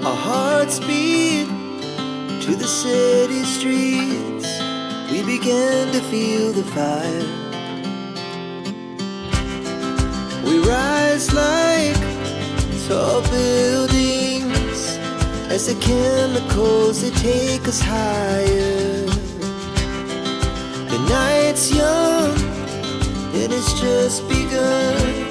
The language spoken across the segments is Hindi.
Our hearts beat to the city streets. We began to feel the fire. We rise like tall buildings as the chemicals they take us higher. The night's young and it's just begun.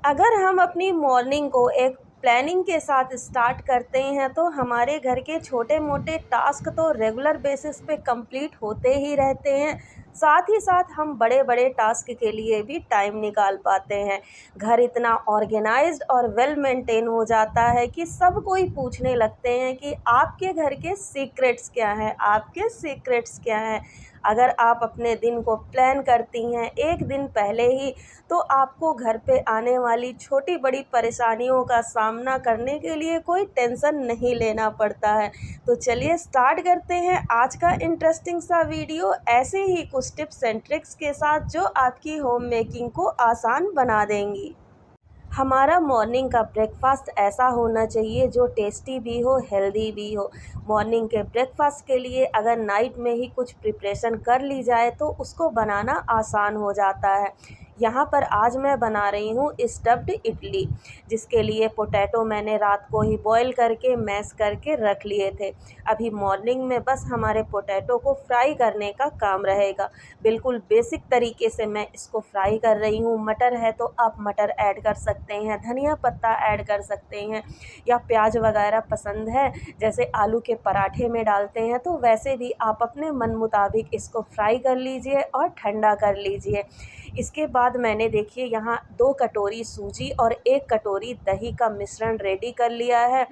अगर हम अपनी मॉर्निंग को एक प्लानिंग के साथ स्टार्ट करते हैं तो हमारे घर के छोटे मोटे टास्क तो रेगुलर बेसिस पे कंप्लीट होते ही रहते हैं। साथ ही साथ हम बड़े बड़े टास्क के लिए भी टाइम निकाल पाते हैं। घर इतना ऑर्गेनाइज्ड और वेल मेंटेन हो जाता है कि सब कोई पूछने लगते हैं कि आपके घर के सीक्रेट्स क्या हैं, आपके सीक्रेट्स क्या हैं। अगर आप अपने दिन को प्लान करती हैं एक दिन पहले ही तो आपको घर पे आने वाली छोटी बड़ी परेशानियों का सामना करने के लिए कोई टेंशन नहीं लेना पड़ता है। तो चलिए स्टार्ट करते हैं आज का इंटरेस्टिंग सा वीडियो ऐसे ही कुछ टिप्स एंड ट्रिक्स के साथ जो आपकी होम मेकिंग को आसान बना देंगी। हमारा मॉर्निंग का ब्रेकफास्ट ऐसा होना चाहिए जो टेस्टी भी हो, हेल्दी भी हो। मॉर्निंग के ब्रेकफास्ट के लिए अगर नाइट में ही कुछ प्रिपरेशन कर ली जाए तो उसको बनाना आसान हो जाता है। यहाँ पर आज मैं बना रही हूँ स्टफ्ड इडली, जिसके लिए पोटैटो मैंने रात को ही बॉईल करके मैश करके रख लिए थे। अभी मॉर्निंग में बस हमारे पोटैटो को फ्राई करने का काम रहेगा। बिल्कुल बेसिक तरीके से मैं इसको फ्राई कर रही हूँ। मटर है तो आप मटर ऐड कर सकते हैं, धनिया पत्ता ऐड कर सकते हैं, या प्याज वगैरह पसंद है जैसे आलू के पराठे में डालते हैं तो वैसे भी आप अपने मन मुताबिक इसको फ्राई कर लीजिए और ठंडा कर लीजिए। इसके बाद मैंने देखिए यहाँ 2 कटोरी सूजी और 1 कटोरी दही का मिश्रण रेडी कर लिया है।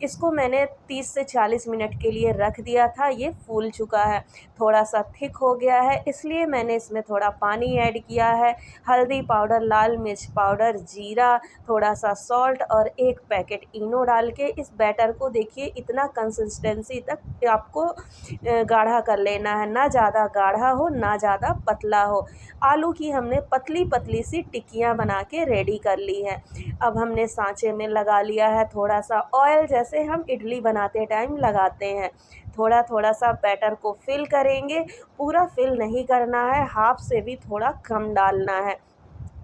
इसको मैंने 30 से 40 मिनट के लिए रख दिया था। ये फूल चुका है, थोड़ा सा थिक हो गया है, इसलिए मैंने इसमें थोड़ा पानी ऐड किया है। हल्दी पाउडर, लाल मिर्च पाउडर, जीरा, थोड़ा सा सॉल्ट और 1 पैकेट इनो डाल के इस बैटर को देखिए इतना कंसिस्टेंसी तक आपको गाढ़ा कर लेना है। ना ज़्यादा गाढ़ा हो ना ज़्यादा पतला हो। आलू की हमने पतली पतली सी टिक्कियाँ बना के रेडी कर ली हैं। अब हमने सांचे में लगा लिया है थोड़ा सा ऑयल, जैसे हम इडली बनाते टाइम लगाते हैं। थोड़ा थोड़ा सा बैटर को फिल करेंगे, पूरा फिल नहीं करना है, हाफ से भी थोड़ा कम डालना है।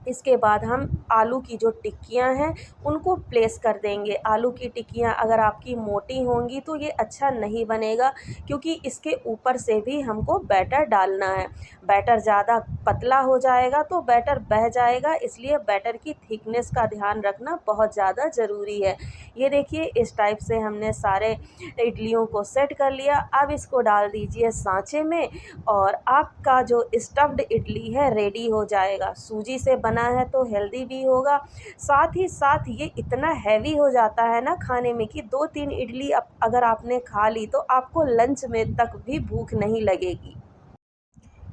इसके बाद हम आलू की जो टिक्कियाँ हैं उनको प्लेस कर देंगे। आलू की टिक्कियाँ अगर आपकी मोटी होंगी तो ये अच्छा नहीं बनेगा, क्योंकि इसके ऊपर से भी हमको बैटर डालना है। बैटर ज़्यादा पतला हो जाएगा तो बैटर बह जाएगा, इसलिए बैटर की थिकनेस का ध्यान रखना बहुत ज़्यादा ज़रूरी है। ये देखिए इस टाइप से हमने सारे इडलियों को सेट कर लिया। अब इसको डाल दीजिए सांचे में और आपका जो स्टफ्ड इडली है रेडी हो जाएगा। सूजी से बना है तो हेल्दी भी होगा, साथ ही साथ ये इतना हैवी हो जाता है ना खाने में कि 2-3 इडली अगर आपने खा ली तो आपको लंच में तक भी भूख नहीं लगेगी।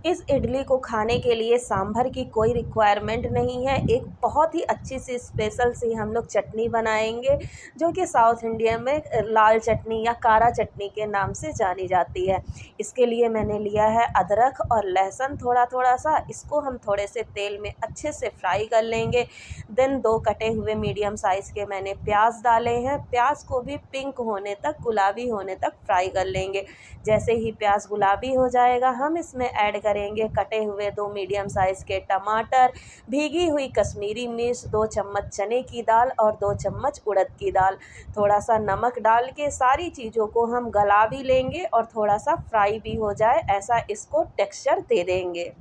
इस इडली को खाने के लिए सांभर की कोई रिक्वायरमेंट नहीं है। एक बहुत ही अच्छी सी स्पेशल सी हम लोग चटनी बनाएंगे जो कि साउथ इंडिया में लाल चटनी या कारा चटनी के नाम से जानी जाती है। इसके लिए मैंने लिया है अदरक और लहसुन थोड़ा थोड़ा सा। इसको हम थोड़े से तेल में अच्छे से फ्राई कर लेंगे। देन 2 कटे हुए मीडियम साइज़ के मैंने प्याज डाले हैं। प्याज को भी पिंक होने तक, गुलाबी होने तक फ्राई कर लेंगे। जैसे ही प्याज गुलाबी हो जाएगा हम इसमें ऐड करेंगे कटे हुए 2 मीडियम साइज़ के टमाटर, भीगी हुई कश्मीरी मिर्च, 2 चम्मच चने की दाल और 2 चम्मच उड़द की दाल। थोड़ा सा नमक डाल के सारी चीज़ों को हम गला भी लेंगे और थोड़ा सा फ्राई भी हो जाए ऐसा इसको टेक्सचर दे देंगे।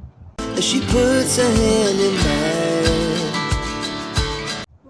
She puts her hand in mine.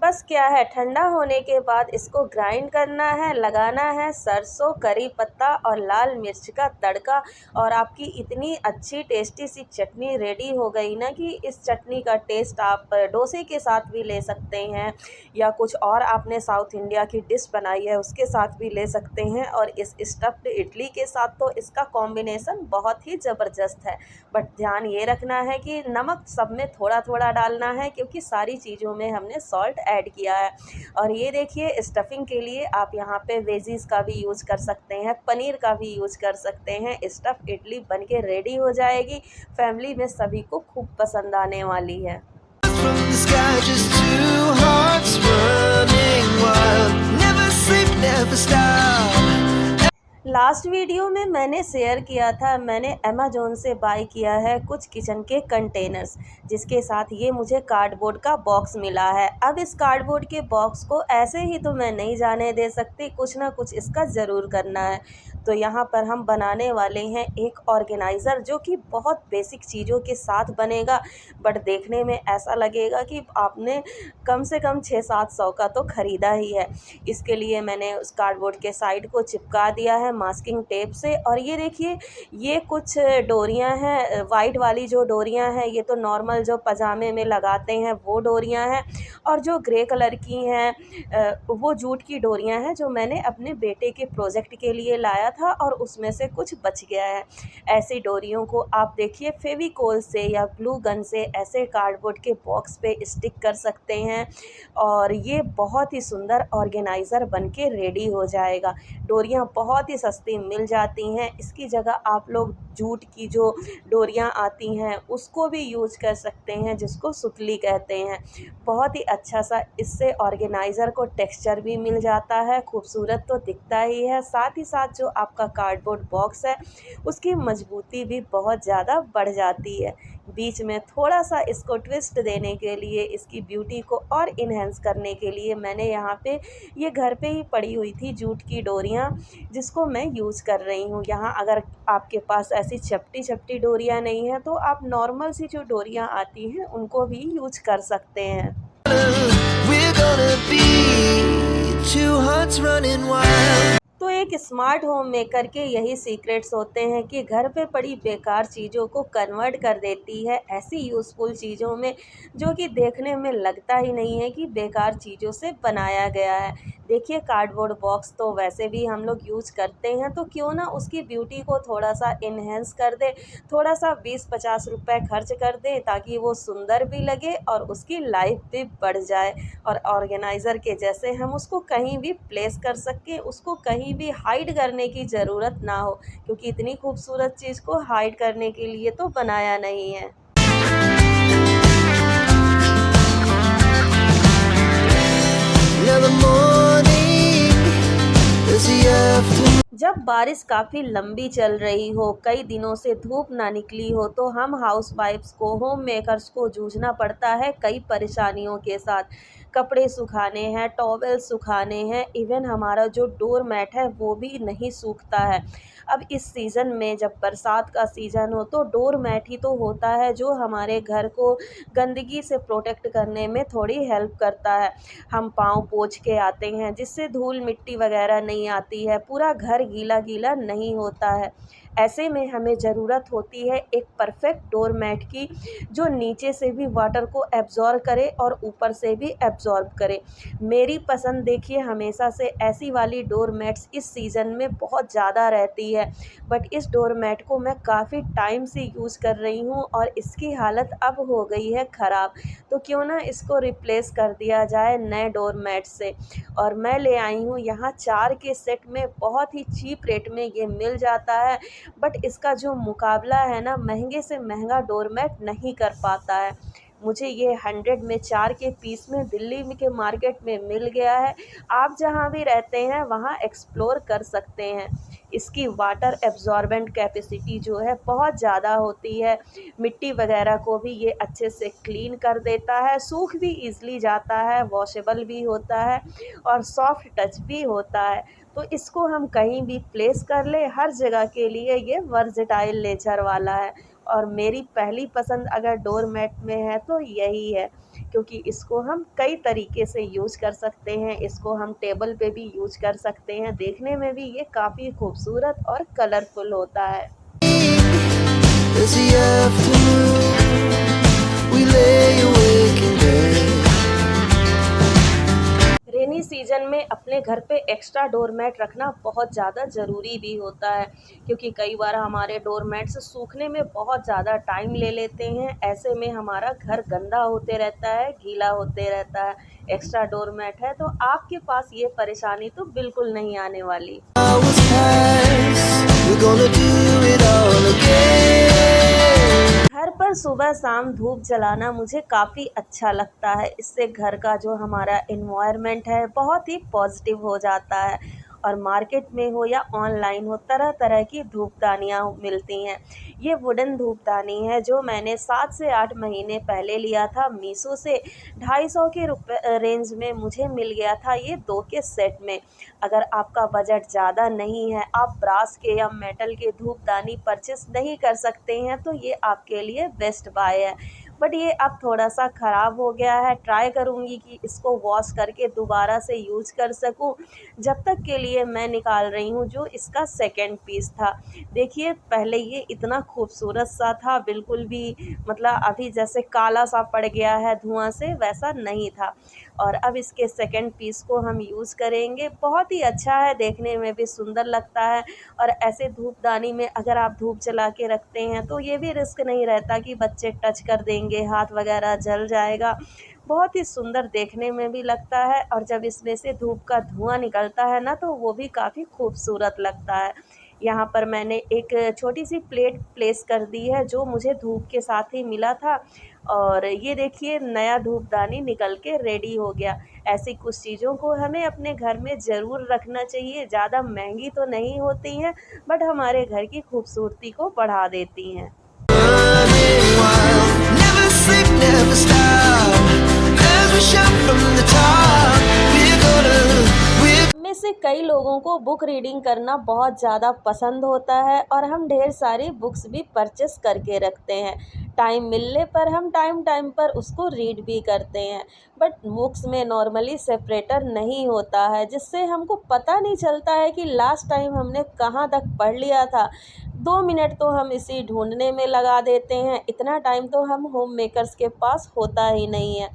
बस क्या है, ठंडा होने के बाद इसको ग्राइंड करना है, लगाना है सरसों, करी पत्ता और लाल मिर्च का तड़का और आपकी इतनी अच्छी टेस्टी सी चटनी रेडी हो गई ना कि इस चटनी का टेस्ट आप डोसे के साथ भी ले सकते हैं या कुछ और आपने साउथ इंडिया की डिश बनाई है उसके साथ भी ले सकते हैं। और इस स्टफ्ड इडली के साथ तो इसका कॉम्बिनेसन बहुत ही ज़बरदस्त है। बट ध्यान ये रखना है कि नमक सब में थोड़ा थोड़ा डालना है, क्योंकि सारी चीज़ों में हमने सॉल्ट ऐड किया है। और ये देखिए स्टफिंग के लिए आप यहाँ पे वेजीज़ का भी यूज़ कर सकते हैं, पनीर का भी यूज़ कर सकते हैं। स्टफ़ इडली बन के रेडी हो जाएगी, फैमिली में सभी को खूब पसंद आने वाली है। from the sky, just two hearts running wild. Never sleep, never stop. Last video में मैंने शेयर किया था, मैंने अमेज़ॉन से बाय किया है कुछ किचन के कंटेनर्स, जिसके साथ ये मुझे कार्डबोर्ड का बॉक्स मिला है। अब इस कार्डबोर्ड के बॉक्स को ऐसे ही तो मैं नहीं जाने दे सकती, कुछ ना कुछ इसका ज़रूर करना है। तो यहाँ पर हम बनाने वाले हैं एक ऑर्गेनाइज़र, जो कि बहुत बेसिक चीज़ों के साथ बनेगा, बट देखने में ऐसा लगेगा कि आपने कम से कम 600-700 का तो ख़रीदा ही है। इसके लिए मैंने उस कार्डबोर्ड के साइड को चिपका दिया है मास्किंग टेप से। और ये देखिए, ये कुछ डोरियां हैं, वाइट वाली जो डोरियां हैं ये तो नॉर्मल जो पजामे में लगाते हैं वो डोरियां हैं, और जो ग्रे कलर की हैं वो जूट की डोरियां हैं, जो मैंने अपने बेटे के प्रोजेक्ट के लिए लाया था और उसमें से कुछ बच गया है। ऐसी डोरियों को आप देखिए फेविकोल से या ग्लू गन से ऐसे कार्डबोर्ड के बॉक्स पे स्टिक कर सकते हैं, और ये बहुत ही सुंदर ऑर्गेनाइज़र बन के रेडी हो जाएगा। डोरियां बहुत ही सस्ती मिल जाती हैं, इसकी जगह आप लोग जूट की जो डोरियां आती हैं उसको भी यूज कर सकते हैं, जिसको सुतली कहते हैं। बहुत ही अच्छा सा इससे ऑर्गेनाइज़र को टेक्सचर भी मिल जाता है, खूबसूरत तो दिखता ही है, साथ ही साथ जो आपका कार्डबोर्ड बॉक्स है उसकी मजबूती भी बहुत ज़्यादा बढ़ जाती है। बीच में थोड़ा सा इसको ट्विस्ट देने के लिए, इसकी ब्यूटी को और इन्हेंस करने के लिए मैंने यहाँ पे ये घर पे ही पड़ी हुई थी जूट की डोरियाँ, जिसको मैं यूज़ कर रही हूँ। यहाँ अगर आपके पास ऐसी चपटी चपटी डोरियाँ नहीं हैं तो आप नॉर्मल सी जो डोरियाँ आती हैं उनको भी यूज कर सकते हैं। We're gonna be two hearts running wild. तो एक स्मार्ट होम मेकर के यही सीक्रेट्स होते हैं कि घर पे पड़ी बेकार चीज़ों को कन्वर्ट कर देती है ऐसी यूज़फुल चीज़ों में, जो कि देखने में लगता ही नहीं है कि बेकार चीज़ों से बनाया गया है। देखिए कार्डबोर्ड बॉक्स तो वैसे भी हम लोग यूज करते हैं, तो क्यों ना उसकी ब्यूटी को थोड़ा सा इन्हेंस कर दे, थोड़ा सा 20-50 रुपए खर्च कर दे, ताकि वो सुंदर भी लगे और उसकी लाइफ भी बढ़ जाए। और ऑर्गेनाइज़र के जैसे हम उसको कहीं भी प्लेस कर सकें, उसको कहीं भी हाइड करने की ज़रूरत ना हो, क्योंकि इतनी खूबसूरत चीज़ को हाइड करने के लिए तो बनाया नहीं है। Now the morning is the afternoon. जब बारिश काफ़ी लंबी चल रही हो, कई दिनों से धूप ना निकली हो, तो हम हाउसवाइफ्स को, होम मेकर्स को जूझना पड़ता है कई परेशानियों के साथ। कपड़े सुखाने हैं, टॉवेल सुखाने हैं, इवन हमारा जो डोर मैट है वो भी नहीं सूखता है। अब इस सीज़न में जब बरसात का सीज़न हो तो डोर मैट ही तो होता है जो हमारे घर को गंदगी से प्रोटेक्ट करने में थोड़ी हेल्प करता है। हम पाँव पोंछ के आते हैं, जिससे धूल मिट्टी वगैरह नहीं आती है, पूरा घर गीला गीला नहीं होता है। ऐसे में हमें ज़रूरत होती है एक परफेक्ट डोर मैट की, जो नीचे से भी वाटर को एब्ज़ॉर्ब करे और ऊपर से भी एब्ज़ॉर्ब करे। मेरी पसंद देखिए हमेशा से ऐसी वाली डोर मैट्स इस सीज़न में बहुत ज़्यादा रहती है, बट इस डोर मैट को मैं काफ़ी टाइम से यूज़ कर रही हूँ और इसकी हालत अब हो गई है ख़राब। तो क्यों ना इसको रिप्लेस कर दिया जाए नए डोर मैट से। और मैं ले आई हूँ यहाँ 4 के सेट में, बहुत ही चीप रेट में ये मिल जाता है, बट इसका जो मुकाबला है ना, महंगे से महंगा डोर मैट नहीं कर पाता है। मुझे ये 100 में 4 के पीस में दिल्ली में के मार्केट में मिल गया है। आप जहाँ भी रहते हैं वहाँ एक्सप्लोर कर सकते हैं। इसकी वाटर एब्जॉर्बेंट कैपेसिटी जो है बहुत ज़्यादा होती है, मिट्टी वगैरह को भी ये अच्छे से क्लीन कर देता है, सूख भी ईज़िली जाता है, वॉशेबल भी होता है और सॉफ्ट टच भी होता है। तो इसको हम कहीं भी प्लेस कर ले, हर जगह के लिए ये वर्सेटाइल नेचर वाला है। और मेरी पहली पसंद अगर डोर मैट में है तो यही है, क्योंकि इसको हम कई तरीके से यूज़ कर सकते हैं। इसको हम टेबल पे भी यूज़ कर सकते हैं, देखने में भी ये काफ़ी खूबसूरत और कलरफुल होता है। As the afternoon, we lay awake in bed. Rainy season season में अपने घर पे एक्स्ट्रा डोर मैट रखना बहुत ज़्यादा ज़रूरी भी होता है, क्योंकि कई बार हमारे डोर मैट्स सूखने में बहुत ज़्यादा टाइम ले लेते हैं। ऐसे में हमारा घर गंदा होते रहता है, गीला होते रहता है। एक्स्ट्रा डोर मैट है तो आपके पास ये परेशानी तो बिल्कुल नहीं आने वाली। Hours pass, we're gonna do it all again. घर पर सुबह शाम धूप जलाना मुझे काफ़ी अच्छा लगता है। इससे घर का जो हमारा एनवायरनमेंट है बहुत ही पॉजिटिव हो जाता है। और मार्केट में हो या ऑनलाइन हो, तरह तरह की धूपदानियाँ मिलती हैं। ये वुडन धूपदानी है जो मैंने 7 से 8 महीने पहले लिया था मीशो से। 250 के रेंज में मुझे मिल गया था ये 2 के सेट में। अगर आपका बजट ज़्यादा नहीं है, आप ब्रास के या मेटल के धूपदानी परचेस नहीं कर सकते हैं, तो ये आपके लिए बेस्ट बाय है। बट ये अब थोड़ा सा ख़राब हो गया है। ट्राई करूँगी कि इसको वॉश करके दोबारा से यूज कर सकूँ। जब तक के लिए मैं निकाल रही हूँ जो इसका सेकंड पीस था। देखिए पहले ये इतना खूबसूरत सा था, बिल्कुल भी मतलब अभी जैसे काला सा पड़ गया है धुआं से, वैसा नहीं था। और अब इसके सेकंड पीस को हम यूज़ करेंगे। बहुत ही अच्छा है, देखने में भी सुंदर लगता है। और ऐसे धूपदानी में अगर आप धूप जला के रखते हैं तो ये भी रिस्क नहीं रहता कि बच्चे टच कर देंगे, हाथ वगैरह जल जाएगा। बहुत ही सुंदर देखने में भी लगता है, और जब इसमें से धूप का धुआं निकलता है ना तो वो भी काफ़ी खूबसूरत लगता है। यहाँ पर मैंने एक छोटी सी प्लेट प्लेस कर दी है जो मुझे धूप के साथ ही मिला था। और ये देखिए नया धूपदानी निकल के रेडी हो गया। ऐसी कुछ चीज़ों को हमें अपने घर में ज़रूर रखना चाहिए। ज़्यादा महंगी तो नहीं होती हैं, बट हमारे घर की खूबसूरती को बढ़ा देती हैं। Running wild, never sleep, never stop. As we shout from the top, we're में से कई लोगों को बुक रीडिंग करना बहुत ज़्यादा पसंद होता है, और हम ढेर सारी बुक्स भी परचेस करके रखते हैं। टाइम मिलने पर हम टाइम टाइम पर उसको रीड भी करते हैं। बट बुक्स में नॉर्मली सेपरेटर नहीं होता है, जिससे हमको पता नहीं चलता है कि लास्ट टाइम हमने कहाँ तक पढ़ लिया था। 2 मिनट तो हम इसी ढूंढने में लगा देते हैं। इतना टाइम तो हम होम मेकर्स के पास होता ही नहीं है।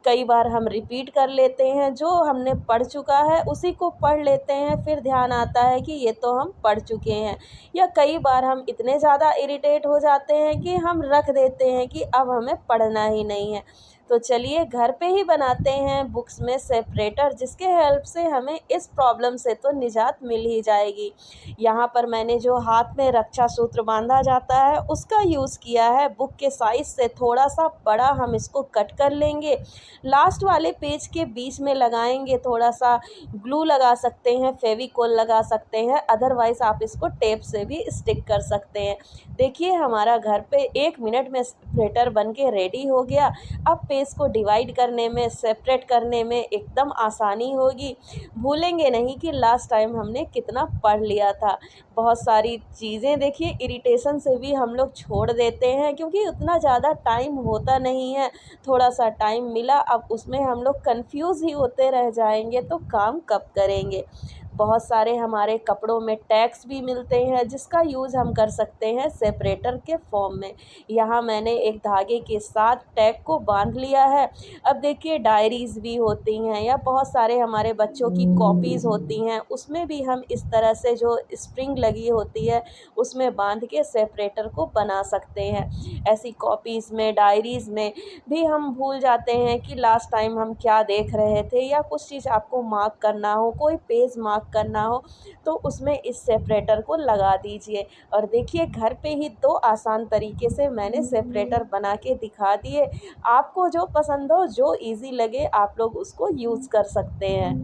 कई बार हम रिपीट कर लेते हैं, जो हमने पढ़ चुका है उसी को पढ़ लेते हैं, फिर ध्यान आता है कि ये तो हम पढ़ चुके हैं। या कई बार हम इतने ज़्यादा इरिटेट हो जाते हैं कि हम रख देते हैं कि अब हमें पढ़ना ही नहीं है। तो चलिए घर पे ही बनाते हैं बुक्स में सेपरेटर, जिसके हेल्प से हमें इस प्रॉब्लम से तो निजात मिल ही जाएगी। यहाँ पर मैंने जो हाथ में रक्षा सूत्र बांधा जाता है उसका यूज़ किया है। बुक के साइज़ से थोड़ा सा बड़ा हम इसको कट कर लेंगे। लास्ट वाले पेज के बीच में लगाएंगे, थोड़ा सा ग्लू लगा सकते हैं, फेविकोल लगा सकते हैं, अदरवाइज़ आप इसको टेप से भी स्टिक कर सकते हैं। देखिए हमारा घर पे 1 मिनट में सेपरेटर बन के रेडी हो गया। अब पेज को डिवाइड करने में, सेपरेट करने में एकदम आसानी होगी। भूलेंगे नहीं कि लास्ट टाइम हमने कितना पढ़ लिया था। बहुत सारी चीज़ें देखिए इरिटेशन से भी हम लोग छोड़ देते हैं, क्योंकि उतना ज़्यादा टाइम होता नहीं है। थोड़ा सा टाइम मिला, अब उसमें हम लोग कंफ्यूज ही होते रह जाएंगे, तो काम कब करेंगे। बहुत सारे हमारे कपड़ों में टैग्स भी मिलते हैं, जिसका यूज़ हम कर सकते हैं सेपरेटर के फॉर्म में। यहाँ मैंने एक धागे के साथ टैग को बांध लिया है। अब देखिए डायरीज़ भी होती हैं, या बहुत सारे हमारे बच्चों की कॉपीज़ होती हैं, उसमें भी हम इस तरह से जो स्प्रिंग लगी होती है उसमें बांध के सेपरेटर को बना सकते हैं। ऐसी कॉपीज़ में, डायरीज़ में भी हम भूल जाते हैं कि लास्ट टाइम हम क्या देख रहे थे, या कुछ चीज़ आपको मार्क करना हो, कोई पेज मार्क करना हो, तो उसमें इस सेपरेटर को लगा दीजिए। और देखिए घर पे ही 2 आसान तरीके से मैंने सेपरेटर बना के दिखा दिए। आपको जो पसंद हो, जो इजी लगे, आप लोग उसको यूज़ कर सकते हैं।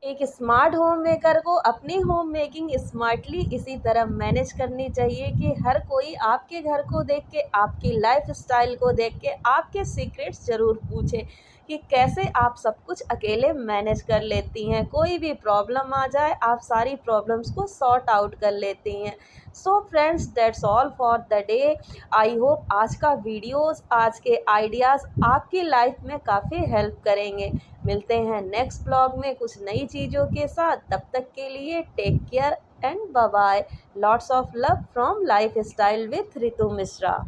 एक स्मार्ट होम मेकर को अपनी होम मेकिंग स्मार्टली इसी तरह मैनेज करनी चाहिए कि हर कोई आपके घर को देख के, आपकी लाइफस्टाइल को देख के आपके सीक्रेट्स ज़रूर पूछे कि कैसे आप सब कुछ अकेले मैनेज कर लेती हैं। कोई भी प्रॉब्लम आ जाए, आप सारी प्रॉब्लम्स को सॉर्ट आउट कर लेती हैं। So friends, that's all for the day. I hope आज का वीडियोस, आज के आइडियाज़ आपकी लाइफ में काफ़ी हेल्प करेंगे। मिलते हैं नेक्स्ट ब्लॉग में कुछ नई चीज़ों के साथ। तब तक के लिए take care. and bye bye. Lots of love from Lifestyle with Ritu Mishra.